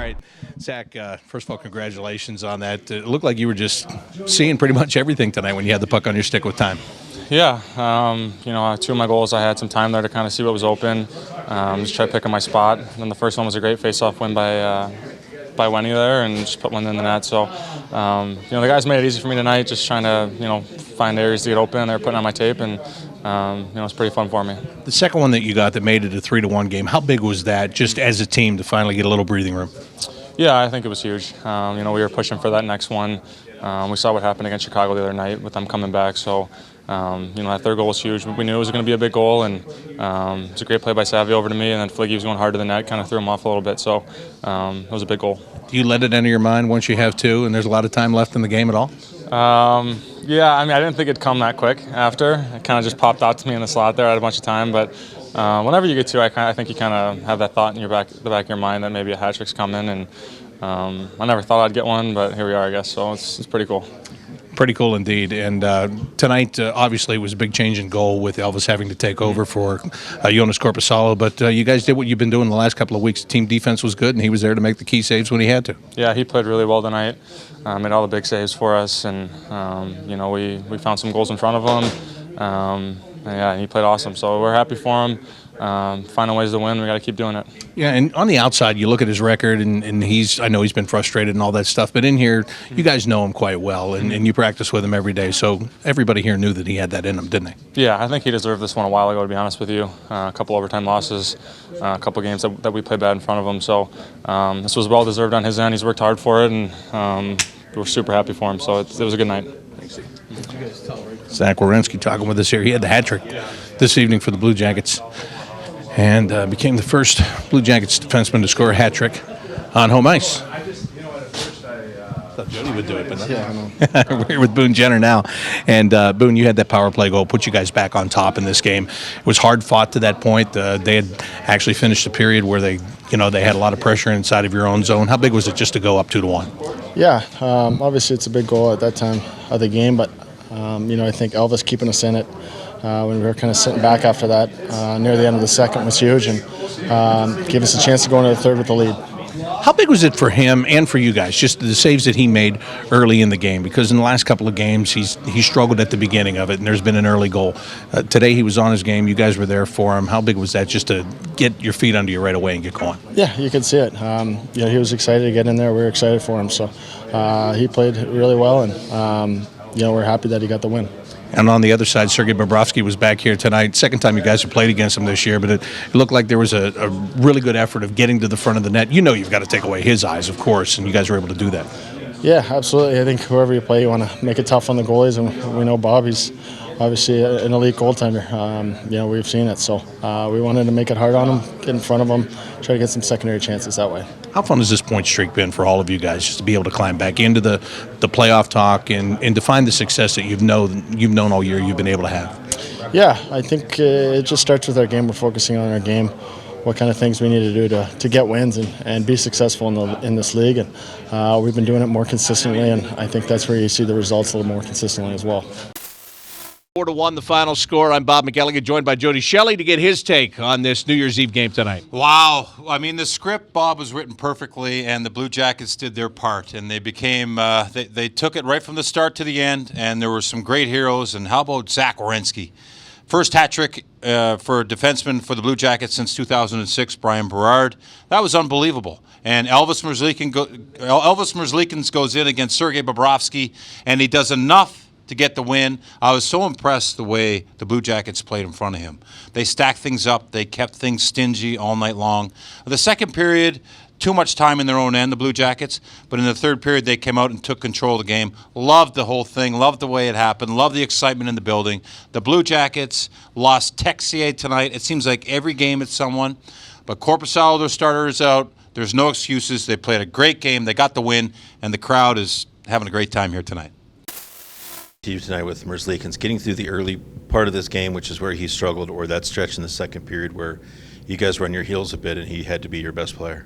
right, Zach, first of all, congratulations on that. It looked like you were just seeing pretty much everything tonight when you had the puck on your stick with time. Yeah, two of my goals, I had some time there to kind of see what was open, just try picking my spot. And then the first one was a great face-off win by Wenny there, and just put one in the net. So, the guys made it easy for me tonight, just trying to, find areas to get open. They were putting on my tape, and it's pretty fun for me. The second one that you got that made it a 3-1 game, how big was that just as a team to finally get a little breathing room? Yeah, I think it was huge. We were pushing for that next one. We saw what happened against Chicago the other night with them coming back. So, that third goal was huge. We knew it was going to be a big goal, and it was a great play by Savvy over to me, and then Fliggy was going hard to the net, kind of threw him off a little bit. So, it was a big goal. Do you let it enter your mind once you have two and there's a lot of time left in the game at all? Yeah, I didn't think it'd come that quick after. It kind of just popped out to me in the slot there. I had a bunch of time, but whenever you get to, I think you kind of have that thought in the back of your mind that maybe a hat trick's coming, and I never thought I'd get one, but here we are, I guess. So it's pretty cool. Pretty cool indeed. And tonight, obviously, was a big change in goal with Elvis having to take over for Jonas Korpisalo. But you guys did what you've been doing the last couple of weeks. Team defense was good, and he was there to make the key saves when he had to. Yeah, he played really well tonight. Made all the big saves for us, and we found some goals in front of him. And he played awesome. So we're happy for him. Finding ways to win, we got to keep doing it. Yeah, and on the outside, you look at his record, and I know he's been frustrated and all that stuff, but in here, you guys know him quite well, and you practice with him every day, so everybody here knew that he had that in him, didn't they? Yeah, I think he deserved this one a while ago, to be honest with you. A couple overtime losses, a couple games that we played bad in front of him, so this was well-deserved on his end. He's worked hard for it, and we're super happy for him, so it was a good night. Zach Werenski talking with us here. He had the hat trick this evening for the Blue Jackets, and became the first Blue Jackets defenseman to score a hat trick on home ice. I thought Jody would do it, but no. We're here with Boone Jenner now. And Boone, you had that power play goal, put you guys back on top in this game. It was hard fought to that point. They had actually finished a period where they had a lot of pressure inside of your own zone. How big was it just to go up 2-1? Yeah, obviously it's a big goal at that time of the game, but I think Elvis keeping us in it when we were kind of sitting back after that near the end of the second was huge, and gave us a chance to go into the third with the lead. How big was it for him and for you guys, just the saves that he made early in the game? Because in the last couple of games, he struggled at the beginning of it, and there's been an early goal. Today he was on his game. You guys were there for him. How big was that just to get your feet under you right away and get going? Yeah, you could see it. He was excited to get in there. We were excited for him. So he played really well, and we're happy that he got the win. And on the other side, Sergey Brodsky was back here tonight. Second time you guys have played against him this year, but it looked like there was a really good effort of getting to the front of the net. You've got to take away his eyes, of course, and you guys were able to do that. Yeah, absolutely. I think whoever you play, you want to make it tough on the goalies, and we know Bob, he's obviously an elite goaltender. We've seen it, so we wanted to make it hard on him, get in front of him, try to get some secondary chances that way. How fun has this point streak been for all of you guys, just to be able to climb back into the playoff talk and to find the success that you've known all year you've been able to have? Yeah, I think it just starts with our game. We're focusing on our game, what kind of things we need to do to get wins and be successful in this league. And we've been doing it more consistently, and I think that's where you see the results a little more consistently as well. 4-1 the final score. I'm Bob McElligott, joined by Jody Shelley to get his take on this New Year's Eve game tonight. Wow. The script, Bob, was written perfectly, and the Blue Jackets did their part, and they became they took it right from the start to the end, and there were some great heroes. And how about Zach Werenski? First hat trick for a defenseman for the Blue Jackets since 2006, Brian Berard. That was unbelievable. And Elvis Merzlikins goes in against Sergey Bobrovsky, and he does enough to get the win. I was so impressed the way the Blue Jackets played in front of him. They stacked things up. They kept things stingy all night long. The second period, too much time in their own end, the Blue Jackets. But in the third period, they came out and took control of the game. Loved the whole thing. Loved the way it happened. Loved the excitement in the building. The Blue Jackets lost Texier tonight. It seems like every game it's someone. But Korpisalo, their starter, is out. There's no excuses. They played a great game. They got the win. And the crowd is having a great time here tonight. You tonight with Merzlikins, getting through the early part of this game, which is where he struggled, or that stretch in the second period where you guys were on your heels a bit and he had to be your best player?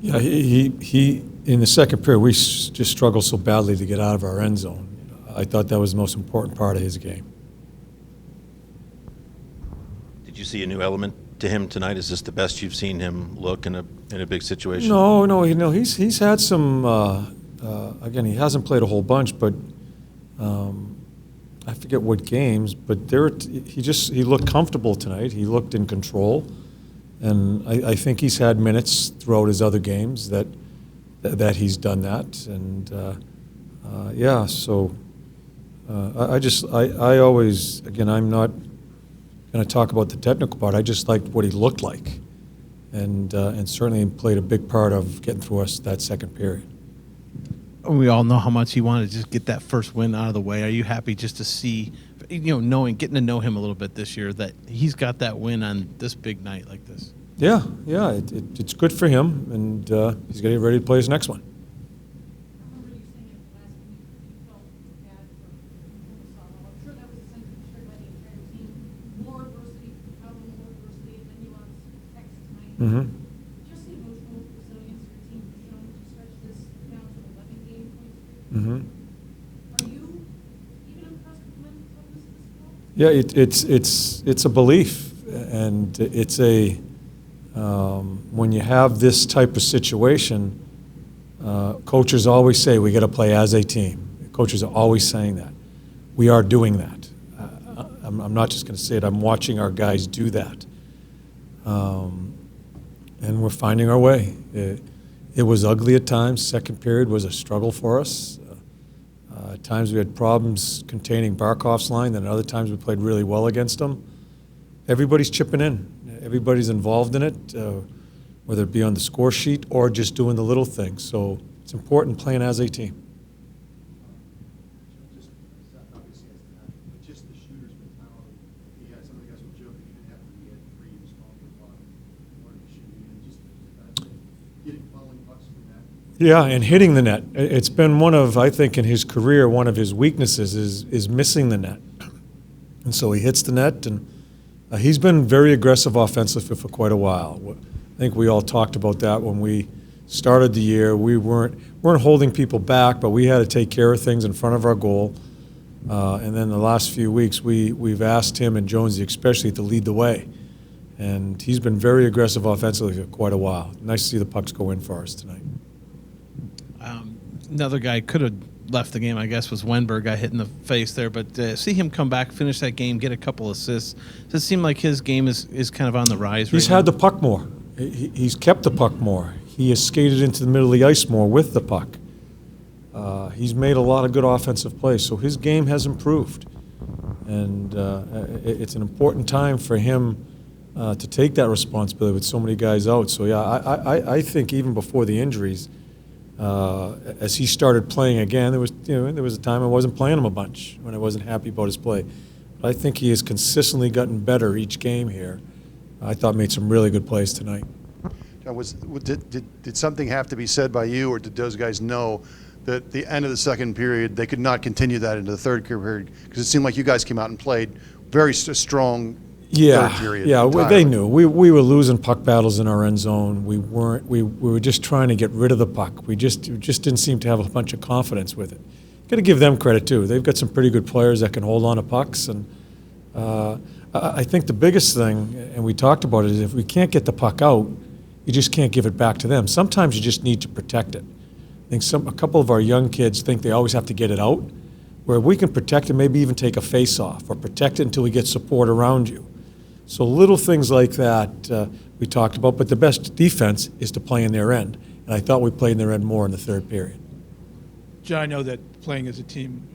Yeah, he in the second period, we just struggled so badly to get out of our end zone. I thought that was the most important part of his game. Did you see a new element to him tonight? Is this the best you've seen him look in a big situation? No. He's had some. Again, he hasn't played a whole bunch, but I forget what games. But he looked comfortable tonight. He looked in control, and I think he's had minutes throughout his other games that he's done that, and yeah. So I always, again, I'm not going to talk about the technical part. I just liked what he looked like, and certainly played a big part of getting through us that second period. We all know how much he wanted to just get that first win out of the way. Are you happy just to see, getting to know him a little bit this year, that he's got that win on this big night like this? Yeah, it's good for him, and he's getting ready to play his next one. Mm-hmm. Just the emotional resilience your team has shown to stretch this down to 11 game point. Mm-hmm. Are you even impressed with the mental toughness of this squad? Yeah, it's a belief, and it's a when you have this type of situation, coaches always say we got to play as a team. Coaches are always saying that. We are doing that. I'm not just going to say it. I'm watching our guys do that. And we're finding our way. It was ugly at times. Second period was a struggle for us. At times we had problems containing Barkov's line, then other times we played really well against them. Everybody's chipping in. Everybody's involved in it, whether it be on the score sheet or just doing the little things. So it's important playing as a team. Yeah, and hitting the net. It's been one of, I think, in his career, one of his weaknesses is missing the net. And so he hits the net, and he's been very aggressive offensively for quite a while. I think we all talked about that when we started the year. We weren't holding people back, but we had to take care of things in front of our goal. And then the last few weeks, we've asked him and Jonesy especially to lead the way. And he's been very aggressive offensively for quite a while. Nice to see the pucks go in for us tonight. Another guy could have left the game, I guess, was Wenberg. Got hit in the face there, but see him come back, finish that game, get a couple assists. Does it seem like his game is kind of on the rise? He's had the puck more. He's kept the puck more. He has skated into the middle of the ice more with the puck. He's made a lot of good offensive plays, so his game has improved. And it's an important time for him to take that responsibility with so many guys out. So, yeah, I think even before the injuries, as he started playing again, there was a time I wasn't playing him a bunch when I wasn't happy about his play. But I think he has consistently gotten better each game here. I thought made some really good plays tonight. Did something have to be said by you, or did those guys know that at the end of the second period they could not continue that into the third period? Because it seemed like you guys came out and played very strong. Third period. Yeah, they knew. We were losing puck battles in our end zone. We were just trying to get rid of the puck. We just didn't seem to have a bunch of confidence with it. Got to give them credit too. They've got some pretty good players that can hold on to pucks, and I think the biggest thing, and we talked about it, is if we can't get the puck out, you just can't give it back to them. Sometimes you just need to protect it. I think a couple of our young kids think they always have to get it out, where we can protect it, maybe even take a face-off or protect it until we get support around you. So little things like that we talked about, but the best defense is to play in their end. And I thought we played in their end more in the third period. John, I know that playing as a team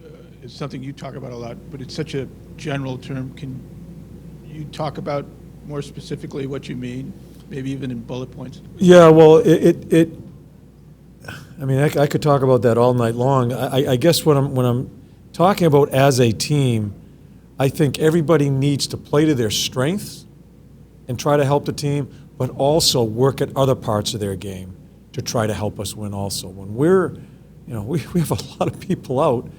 is something you talk about a lot, but it's such a general term. Can you talk about more specifically what you mean, maybe even in bullet points? Yeah, well, I mean, I could talk about that all night long. I guess when I'm talking about as a team, I think everybody needs to play to their strengths and try to help the team, but also work at other parts of their game to try to help us win also. When we have a lot of people out,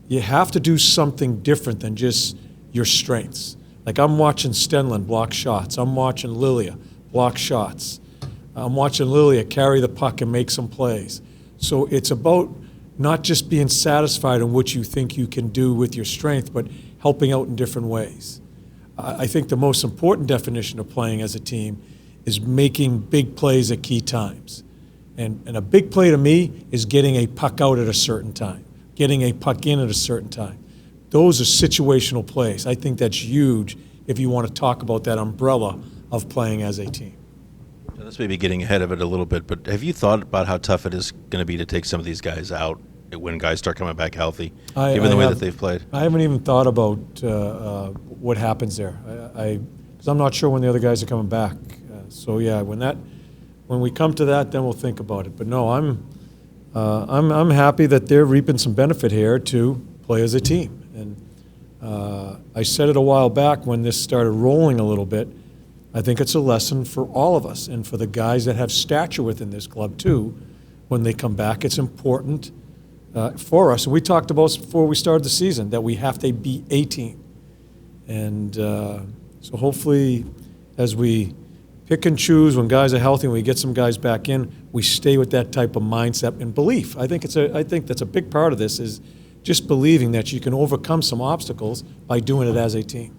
you have to do something different than just your strengths. Like I'm watching Stenlund block shots. I'm watching Lilia block shots. I'm watching Lilia carry the puck and make some plays. So it's about not just being satisfied in what you think you can do with your strength, but helping out in different ways. I think the most important definition of playing as a team is making big plays at key times. And a big play to me is getting a puck out at a certain time, getting a puck in at a certain time. Those are situational plays. I think that's huge if you want to talk about that umbrella of playing as a team. Now, this may be getting ahead of it a little bit, but have you thought about how tough it is going to be to take some of these guys out when guys start coming back healthy, given the way that they've played? I haven't even thought about what happens there. Because I'm not sure when the other guys are coming back. So yeah, when we come to that, then we'll think about it. But no, I'm happy that they're reaping some benefit here to play as a team. And I said it a while back when this started rolling a little bit. I think it's a lesson for all of us and for the guys that have stature within this club too. When they come back, it's important for us. And we talked about before we started the season that we have to be a team. And so hopefully, as we pick and choose when guys are healthy and we get some guys back in, we stay with that type of mindset and belief. I think that's a big part of this is just believing that you can overcome some obstacles by doing it as a team.